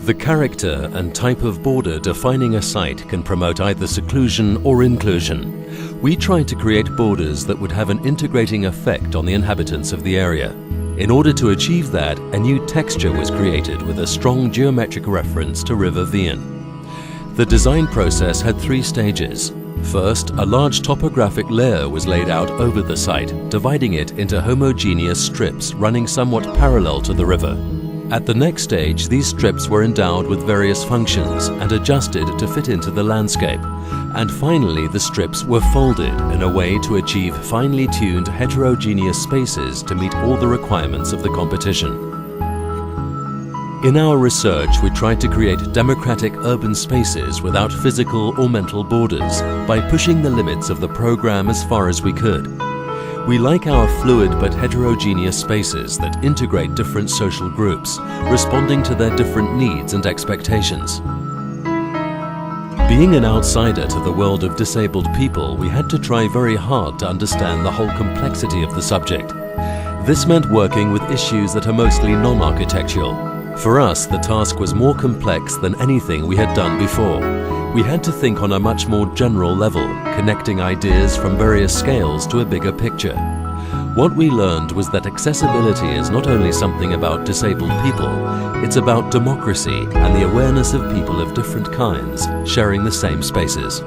The character and type of border defining a site can promote either seclusion or inclusion. We tried to create borders that would have an integrating effect on the inhabitants of the area. In order to achieve that, a new texture was created with a strong geometric reference to River Vienne. The design process had 3 stages. First, a large topographic layer was laid out over the site, dividing it into homogeneous strips running somewhat parallel to the river. At the next stage, these strips were endowed with various functions and adjusted to fit into the landscape. And finally, the strips were folded in a way to achieve finely tuned heterogeneous spaces to meet all the requirements of the competition. In our research, we tried to create democratic urban spaces without physical or mental borders by pushing the limits of the program as far as we could. We like our fluid but heterogeneous spaces that integrate different social groups, responding to their different needs and expectations. Being an outsider to the world of disabled people, we had to try very hard to understand the whole complexity of the subject. This meant working with issues that are mostly non-architectural. For us, the task was more complex than anything we had done before. We had to think on a much more general level, connecting ideas from various scales to a bigger picture. What we learned was that accessibility is not only something about disabled people, it's about democracy and the awareness of people of different kinds sharing the same spaces.